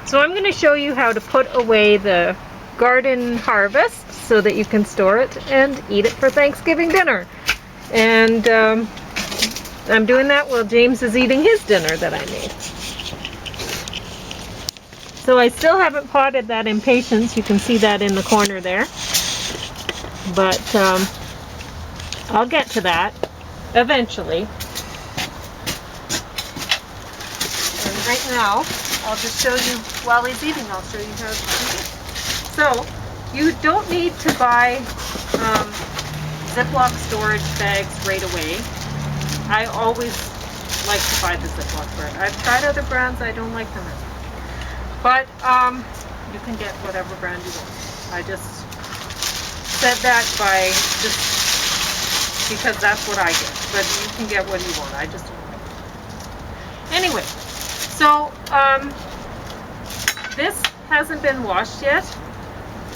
So I'm going to show you how to put away the garden harvest so that you can store it and eat it for Thanksgiving dinner. And I'm doing that while James is eating his dinner that I made. So I still haven't potted that impatiens. You can see that in the corner there. But I'll get to that eventually. And right now, I'll just show you while he's eating, I'll show you how to do it. So, you don't need to buy Ziploc storage bags right away. I always like to buy the Ziploc bag. I've tried other brands, I don't like them as much. But you can get whatever brand you want. I just said that by just because that's what I get. But you can get what you want. I just don't like it. Anyway, so this hasn't been washed yet,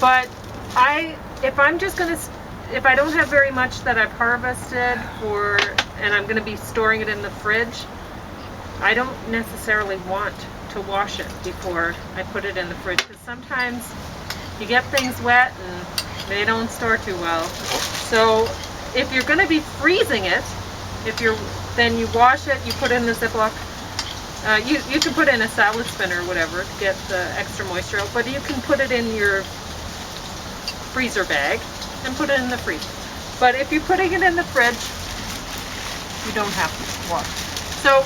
but if I don't have very much that I've harvested and I'm going to be storing it in the fridge, I don't necessarily want to wash it before I put it in the fridge, because sometimes you get things wet and they don't store too well. So if you're going to be freezing it, then you wash it, you put it in the Ziploc. You can put it in a salad spinner or whatever to get the extra moisture out, but you can put it in your freezer bag and put it in the freezer. But if you're putting it in the fridge, you don't have to wash. So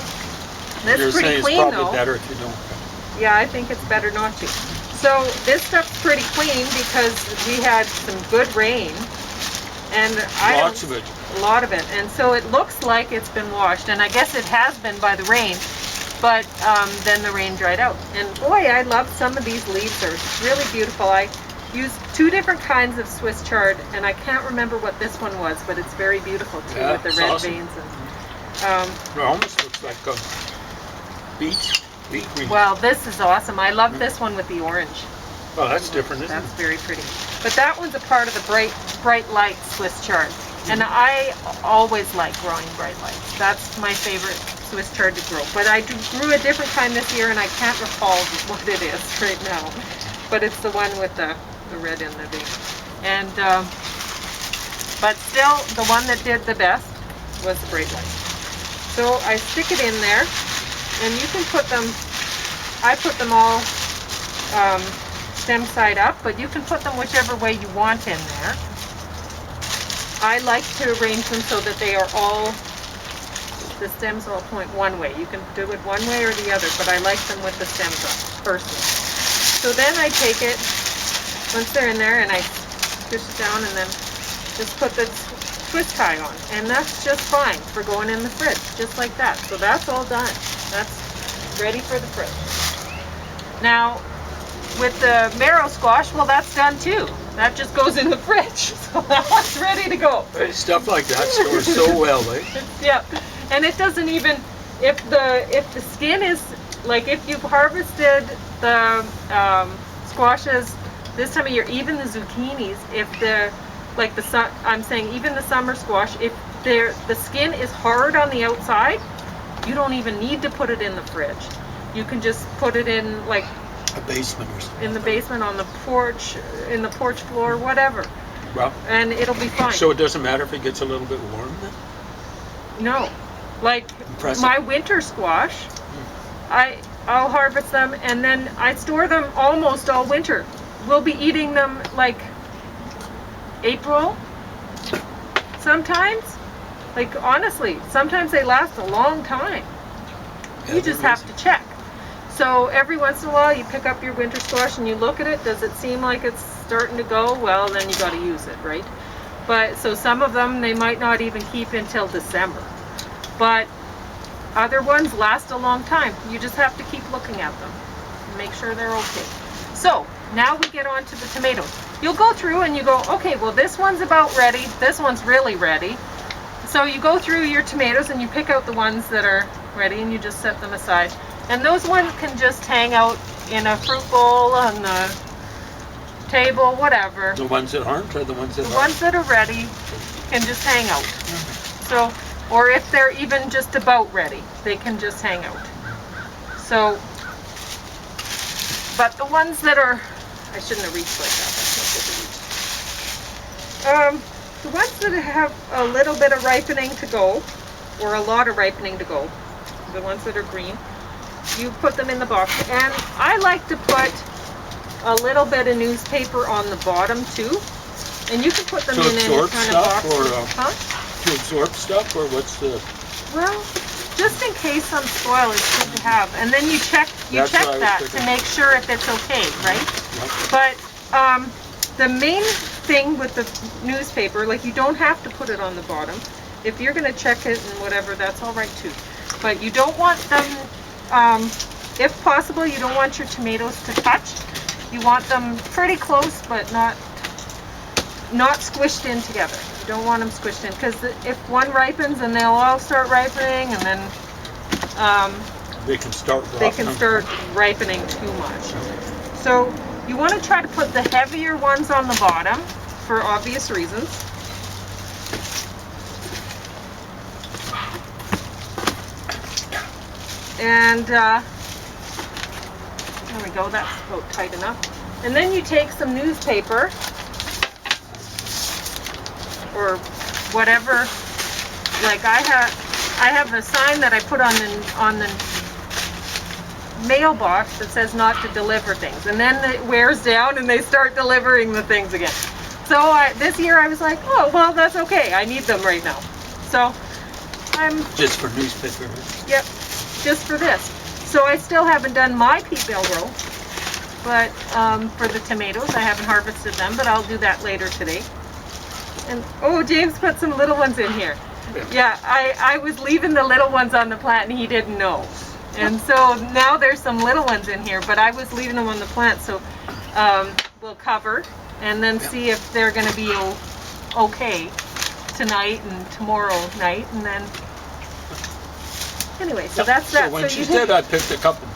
this is pretty clean, though. It's probably better if you don't. Yeah, I think it's better not to. So this stuff's pretty clean because we had some good rain, and a lot of it, and so it looks like it's been washed, and I guess it has been by the rain. But then the rain dried out. And boy, I love some of these leaves. They're really beautiful. I used 2 different kinds of Swiss chard, and I can't remember what this one was, but it's very beautiful too, with the red veins. And, it almost looks like a beet green. Well, this is awesome. I love this one with the orange. Well, that's different, isn't it? That's very pretty. But that one's a part of the bright light Swiss chard. And I always like growing bright lights. That's my favorite Swiss chard to grow. But I grew a different kind this year, and I can't recall what it is right now. But it's the one with the red in the vein. And but still, the one that did the best was the bright light. So I stick it in there, and you can put them. I put them all stem side up, but you can put them whichever way you want in there. I like to arrange them so that they are the stems all point one way. You can do it one way or the other, but I like them with the stems up personally. So then I take it, once they're in there, and I push it down and then just put the twist tie on. And that's just fine for going in the fridge, just like that. So that's all done. That's ready for the fridge. Now, with the marrow squash, well, that's done too. That just goes in the fridge. So that one's ready to go. Stuff like that stores so well, eh? Yeah. And it doesn't even, if the skin is, like if you've harvested the squashes this time of year, even the zucchinis, I'm saying even the summer squash, if the skin is hard on the outside, you don't even need to put it in the fridge. You can just put it in like a basement or something. In the basement, on the porch, in the porch floor, whatever. Well, and it'll be fine. So it doesn't matter if it gets a little bit warm then? No. Like my winter squash, I'll harvest them and then I store them almost all winter. We'll be eating them like April sometimes. Like honestly, sometimes they last a long time. You just have to check. So every once in a while you pick up your winter squash and you look at it. Does it seem like it's starting to go? Well, then you got to use it, right? But so some of them, they might not even keep until December. But other ones last a long time. You just have to keep looking at them and make sure they're okay. So now we get on to the tomatoes. You'll go through and you go, okay, well this one's about ready. This one's really ready. So you go through your tomatoes and you pick out the ones that are ready and you just set them aside. And those ones can just hang out in a fruit bowl, on the table, whatever. The ones that aren't, or the ones that are? The ones that are ready can just hang out. So, or if they're even just about ready, they can just hang out. So But the ones that are, I shouldn't have reached like that. That's not good to reach. The ones that have a little bit of ripening to go, or a lot of ripening to go, the ones that are green, you put them in the box. And I like to put a little bit of newspaper on the bottom too. And you can put them in any kind of box. To absorb stuff, or what's the? Well, just in case some spoil, it's good to have. And then you check that to make sure if it's okay, right? Yep. But the main thing with the newspaper, like, you don't have to put it on the bottom. If you're going to check it and whatever, that's all right too. But you don't want them, if possible, you don't want your tomatoes to touch. You want them pretty close, but not squished in together. You don't want them squished in, because if one ripens, and they'll all start ripening, and then they can start ripening too much. So you want to try to put the heavier ones on the bottom for obvious reasons. And there we go, that's about tight enough. And then you take some newspaper or whatever, like I have a sign that I put on the mailbox that says not to deliver things, and then it wears down and they start delivering the things again. So this year I was like, oh well, that's okay, I need them right now. So I'm just for newspaper. Yep, just for this. So I still haven't done my peat bale row, but for the tomatoes I haven't harvested them, but I'll do that later today. And oh, James put some little ones in here. Yeah, I was leaving the little ones on the plant and he didn't know. And so now there's some little ones in here, but I was leaving them on the plant, so we'll cover and then see if they're going to be okay tonight and tomorrow night, and then anyway, so that's that. So when she said I picked a couple,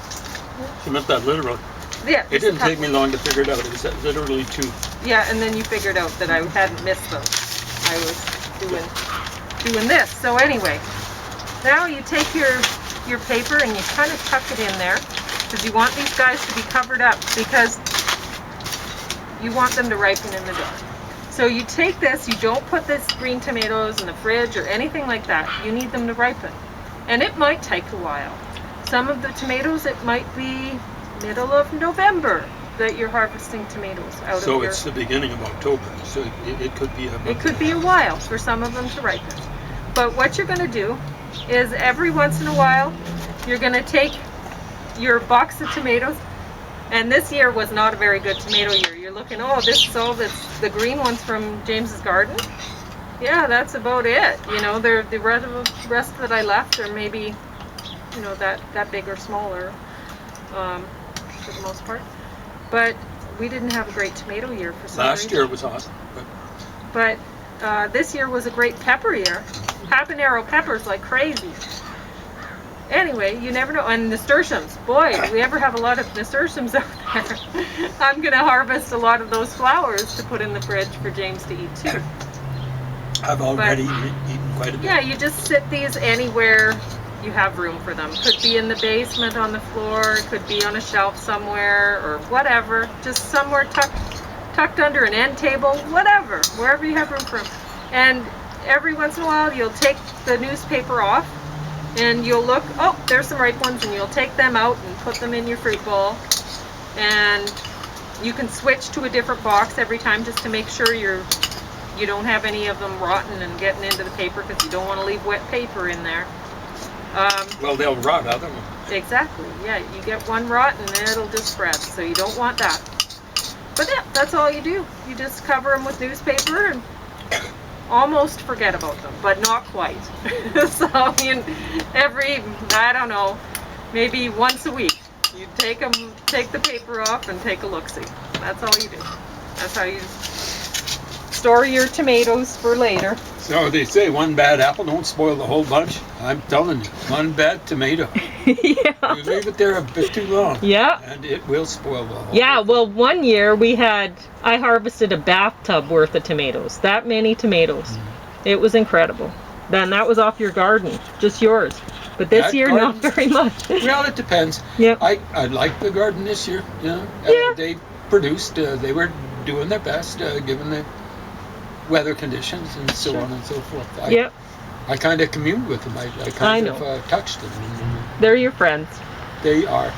she meant that literally. Yeah. It didn't take me long to figure it out. It was literally 2. Yeah, and then you figured out that I hadn't missed them. I was doing this. So anyway, now you take your paper and you kind of tuck it in there, because you want these guys to be covered up, because you want them to ripen in the dark. So you take this, you don't put this green tomatoes in the fridge or anything like that. You need them to ripen. And it might take a while. Some of the tomatoes, it might be middle of November that you're harvesting tomatoes out of your... So it's the beginning of October, so it could be a month. It could be a while for some of them to ripen. But what you're going to do is every once in a while, you're going to take your box of tomatoes, and this year was not a very good tomato year. You're looking, oh, this is all the green ones from James's garden. Yeah, that's about it. You know, the rest that I left are maybe, you know, that big or smaller. For the most part, but we didn't have a great tomato year for some reason. Last year was awesome, but this year was a great pepper year. Habanero peppers like crazy. Anyway, you never know. And nasturtiums, boy, do we ever have a lot of nasturtiums out there. I'm gonna harvest a lot of those flowers to put in the fridge for James to eat too. I've already eaten quite a bit. Yeah, you just sit these anywhere you have room for them. Could be in the basement on the floor, could be on a shelf somewhere, or whatever. Just somewhere tucked under an end table, whatever, wherever you have room for them. And every once in a while you'll take the newspaper off and you'll look, oh, there's some ripe ones, and you'll take them out and put them in your fruit bowl. And you can switch to a different box every time just to make sure you don't have any of them rotten and getting into the paper, because you don't want to leave wet paper in there. Well, they'll rot other ones. Exactly, yeah, you get one rot and it'll just spread, so you don't want that. But yeah, that's all you do. You just cover them with newspaper and almost forget about them, but not quite. So every, I don't know, maybe once a week, you take the paper off and take a look-see. That's all you do. That's how you store your tomatoes for later. So they say one bad apple don't spoil the whole bunch. I'm telling you, one bad tomato. Yeah. You leave it there a bit too long. Yeah. And it will spoil the whole Yeah, well, one year I harvested a bathtub worth of tomatoes. That many tomatoes. It was incredible. Then that was off your garden, just yours. But this That year, garden- not very much. Well, it depends. Yep. I like the garden this year. You know, Yeah. they produced. They were doing their best given the weather conditions and so Sure. on and so forth. Yep. I kind of communed with them. I I kind know. of touched them. They're your friends. They are.